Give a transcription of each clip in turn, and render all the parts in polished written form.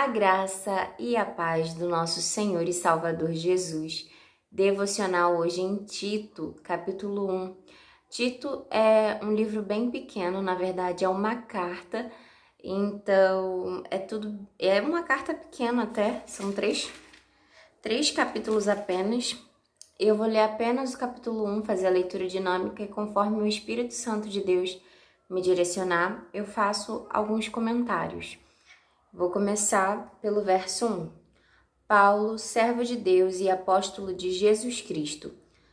A graça e a paz do nosso Senhor e Salvador Jesus. Devocional hoje em Tito, capítulo 1. Tito é um livro bem pequeno, na verdade é uma carta, então é uma carta pequena até, são três capítulos apenas. Eu vou ler apenas o capítulo 1, fazer a leitura dinâmica e conforme o Espírito Santo de Deus me direcionar, eu faço alguns comentários. Vou começar pelo verso 1. Paulo, servo de Deus e apóstolo de Jesus Cristo,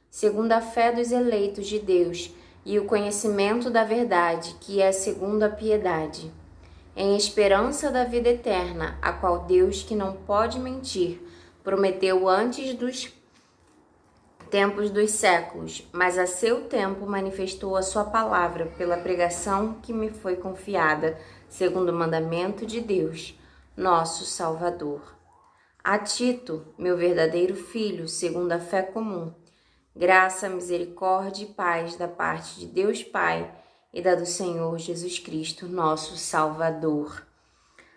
segundo a fé dos eleitos de Deus e o conhecimento da verdade, que é segundo a piedade, em esperança da vida eterna, a qual Deus, que não pode mentir, prometeu antes dos tempos dos séculos, mas a seu tempo manifestou a sua palavra pela pregação que me foi confiada, segundo o mandamento de Deus, nosso Salvador. A Tito, meu verdadeiro filho, segundo a fé comum, graça, misericórdia e paz da parte de Deus Pai e da do Senhor Jesus Cristo, nosso Salvador.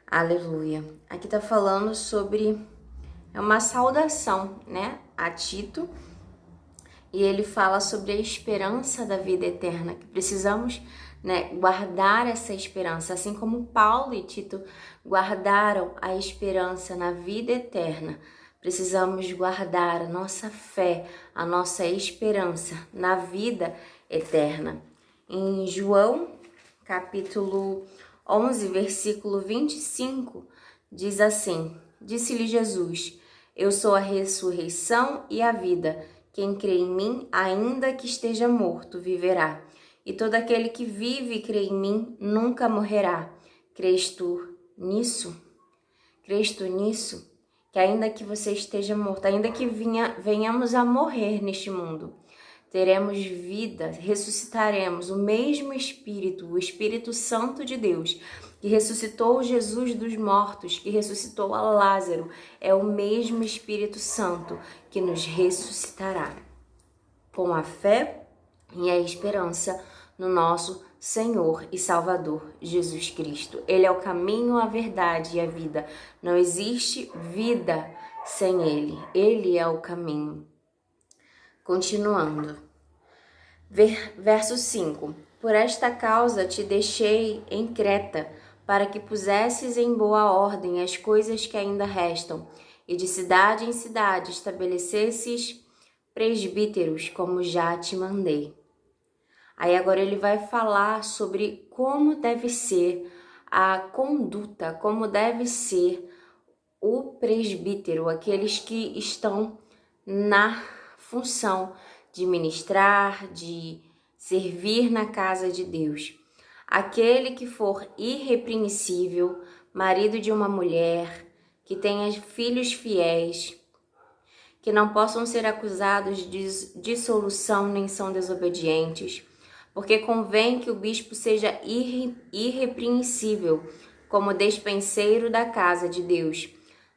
Aleluia. Aqui tá falando sobre uma saudação, né, a Tito, e ele fala sobre a esperança da vida eterna, que precisamos, né, guardar essa esperança, assim como Paulo e Tito guardaram a esperança na vida eterna. Precisamos guardar a nossa fé, a nossa esperança na vida eterna. Em João, capítulo 11, versículo 25, diz assim: Disse-lhe Jesus: Eu sou a ressurreição e a vida. Quem crê em mim, ainda que esteja morto, viverá. E todo aquele que vive e crê em mim, nunca morrerá. Crês tu nisso? Crês tu nisso? Que ainda que você esteja morto, ainda que venhamos a morrer neste mundo, teremos vida, ressuscitaremos. O mesmo Espírito, o Espírito Santo de Deus, que ressuscitou Jesus dos mortos, que ressuscitou a Lázaro, é o mesmo Espírito Santo que nos ressuscitará. Com a fé e a esperança no nosso Senhor e Salvador Jesus Cristo. Ele é o caminho, a verdade e a vida. Não existe vida sem Ele. Ele é o caminho. Continuando. Verso 5. Por esta causa te deixei em Creta, para que pusesses em boa ordem as coisas que ainda restam, e de cidade em cidade estabelecesses presbíteros, como já te mandei. Aí agora ele vai falar sobre como deve ser a conduta, como deve ser o presbítero, aqueles que estão na função de ministrar, de servir na casa de Deus. Aquele que for irrepreensível, marido de uma mulher, que tenha filhos fiéis, que não possam ser acusados de dissolução nem são desobedientes, porque convém que o bispo seja irrepreensível, como despenseiro da casa de Deus,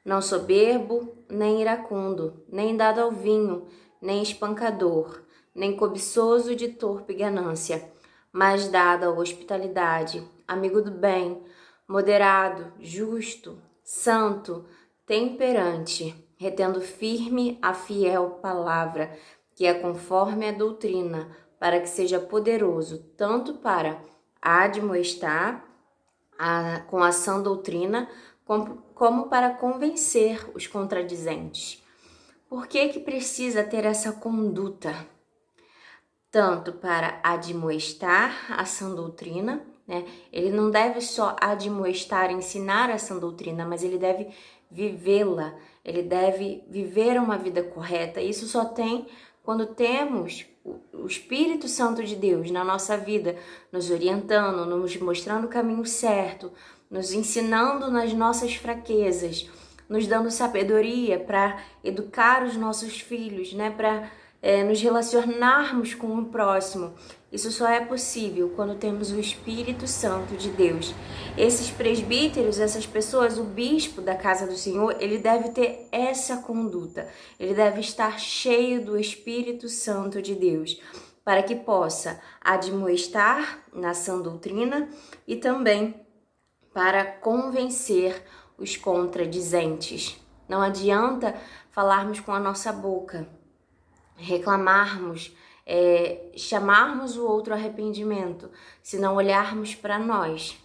não soberbo, nem iracundo, nem dado ao vinho, nem espancador, nem cobiçoso de torpe ganância, mas dado à hospitalidade, amigo do bem, moderado, justo, santo, temperante, retendo firme a fiel palavra, que é conforme a doutrina, para que seja poderoso tanto para admoestar com a sã doutrina, como para convencer os contradizentes. Por que precisa ter essa conduta? Tanto para admoestar a sã doutrina, né? Ele não deve só admoestar, ensinar a sã doutrina, mas ele deve vivê-la, ele deve viver uma vida correta. Isso só tem quando temos o Espírito Santo de Deus na nossa vida, nos orientando, nos mostrando o caminho certo, nos ensinando nas nossas fraquezas, nos dando sabedoria para educar os nossos filhos, né? Para nos relacionarmos com o próximo. Isso só é possível quando temos o Espírito Santo de Deus. Esses presbíteros, essas pessoas, o bispo da casa do Senhor, ele deve ter essa conduta. Ele deve estar cheio do Espírito Santo de Deus, para que possa admoestar na sã doutrina e também para convencer os contradizentes. Não adianta falarmos com a nossa boca, reclamarmos, chamarmos o outro ao arrependimento, se não olharmos para nós.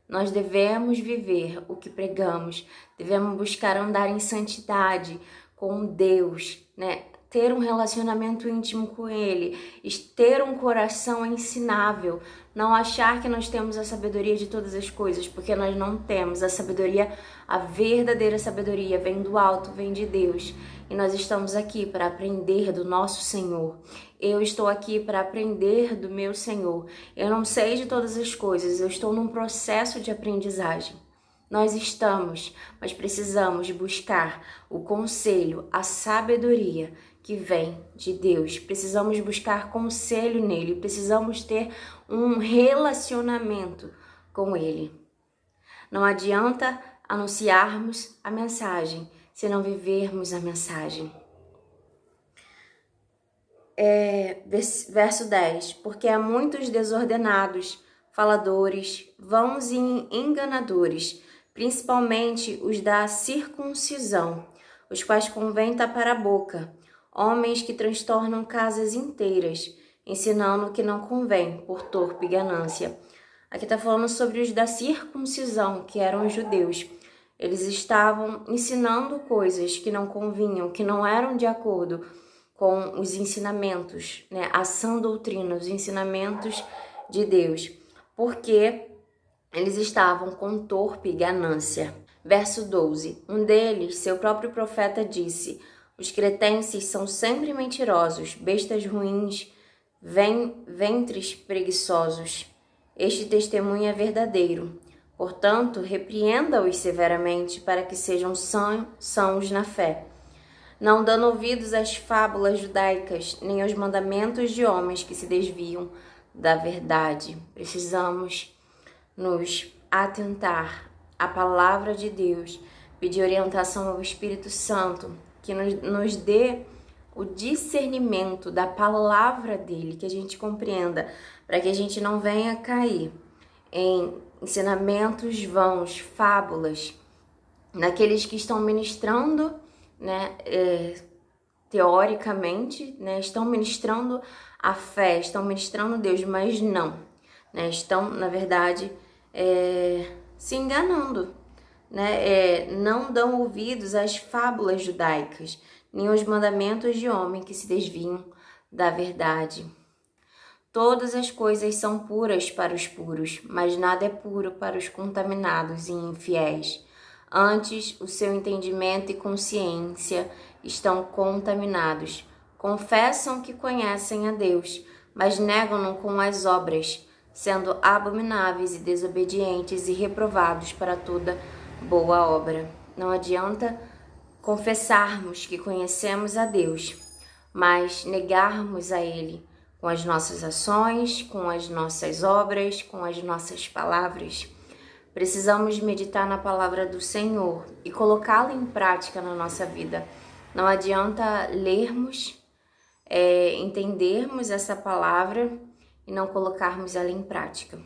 Nós devemos viver o que pregamos, devemos buscar andar em santidade com Deus, né? Ter um relacionamento íntimo com Ele, ter um coração ensinável, não achar que nós temos a sabedoria de todas as coisas, porque nós não temos. A sabedoria, a verdadeira sabedoria vem do alto, vem de Deus. E nós estamos aqui para aprender do nosso Senhor. Eu estou aqui para aprender do meu Senhor. Eu não sei de todas as coisas, eu estou num processo de aprendizagem. Nós estamos, mas precisamos buscar o conselho, a sabedoria que vem de Deus. Precisamos buscar conselho nele, precisamos ter um relacionamento com ele. Não adianta anunciarmos a mensagem se não vivermos a mensagem. Verso 10. Porque há muitos desordenados, faladores, vãos e enganadores, principalmente os da circuncisão, os quais convém tapar a boca, homens que transtornam casas inteiras, ensinando o que não convém, por torpe ganância. Aqui está falando sobre os da circuncisão, que eram os judeus. Eles estavam ensinando coisas que não convinham, que não eram de acordo com os ensinamentos, né? A sã doutrina, os ensinamentos de Deus, porque eles estavam com torpe ganância. Verso 12. Um deles, seu próprio profeta, disse: os cretenses são sempre mentirosos, bestas ruins, ventres preguiçosos. Este testemunho é verdadeiro. Portanto, repreenda-os severamente para que sejam sãos na fé, não dando ouvidos às fábulas judaicas, nem aos mandamentos de homens que se desviam da verdade. Precisamos nos atentar à palavra de Deus, pedir orientação ao Espírito Santo, que nos dê o discernimento da palavra dele, que a gente compreenda, para que a gente não venha cair em ensinamentos vãos, fábulas, naqueles que estão ministrando, né, teoricamente, né, estão ministrando a fé, estão ministrando Deus, mas não, né, estão, na verdade, se enganando, né, não dão ouvidos às fábulas judaicas, nem aos mandamentos de homem que se desviam da verdade. Todas as coisas são puras para os puros, mas nada é puro para os contaminados e infiéis. Antes, o seu entendimento e consciência estão contaminados. Confessam que conhecem a Deus, mas negam-no com as obras, sendo abomináveis e desobedientes e reprovados para toda boa obra. Não adianta confessarmos que conhecemos a Deus, mas negarmos a Ele com as nossas ações, com as nossas obras, com as nossas palavras. Precisamos meditar na palavra do Senhor e colocá-la em prática na nossa vida. Não adianta lermos, entendermos essa palavra e não colocarmos ela em prática,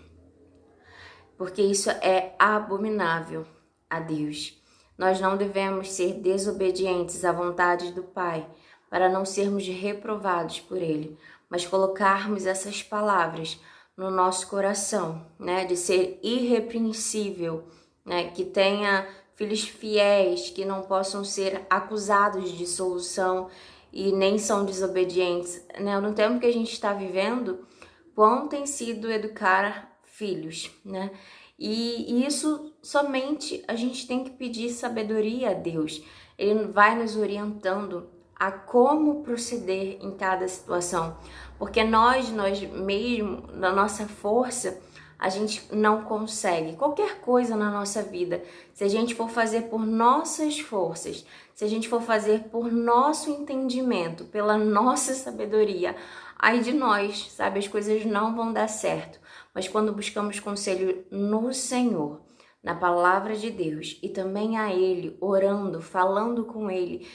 porque isso é abominável a Deus. Nós não devemos ser desobedientes à vontade do Pai para não sermos reprovados por Ele, mas colocarmos essas palavras no nosso coração, né, de ser irrepreensível, né, que tenha filhos fiéis, que não possam ser acusados de dissolução e nem são desobedientes, né, no tempo que a gente está vivendo, quão tem sido educar filhos, né, e isso somente a gente tem que pedir sabedoria a Deus. Ele vai nos orientando a como proceder em cada situação, porque nós mesmo, na nossa força, a gente não consegue qualquer coisa na nossa vida. Se a gente for fazer por nossas forças, se a gente for fazer por nosso entendimento, pela nossa sabedoria, ai de nós, sabe, as coisas não vão dar certo. Mas quando buscamos conselho no Senhor, na palavra de Deus, e também a Ele, orando, falando com Ele,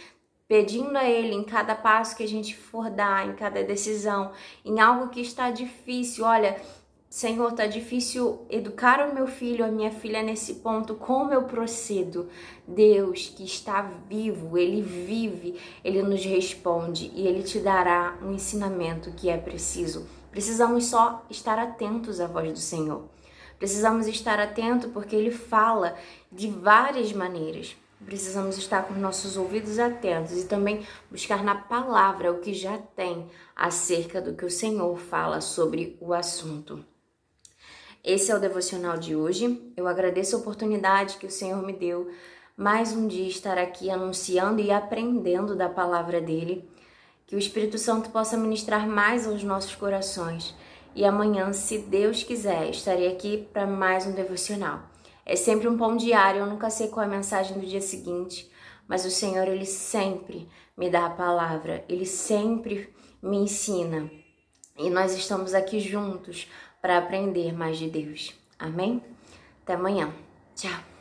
pedindo a Ele em cada passo que a gente for dar, em cada decisão, em algo que está difícil, olha, Senhor, tá difícil educar o meu filho, a minha filha nesse ponto, como eu procedo? Deus, que está vivo, Ele vive, Ele nos responde e Ele te dará um ensinamento que é preciso. Precisamos só estar atentos à voz do Senhor. Precisamos estar atentos porque Ele fala de várias maneiras. Precisamos estar com nossos ouvidos atentos e também buscar na palavra o que já tem acerca do que o Senhor fala sobre o assunto. Esse é o devocional de hoje. Eu agradeço a oportunidade que o Senhor me deu mais um dia estar aqui anunciando e aprendendo da palavra dele. Que o Espírito Santo possa ministrar mais aos nossos corações. E amanhã, se Deus quiser, estarei aqui para mais um devocional. É sempre um pão diário, eu nunca sei qual é a mensagem do dia seguinte, mas o Senhor, Ele sempre me dá a palavra, Ele sempre me ensina. E nós estamos aqui juntos para aprender mais de Deus. Amém? Até amanhã. Tchau.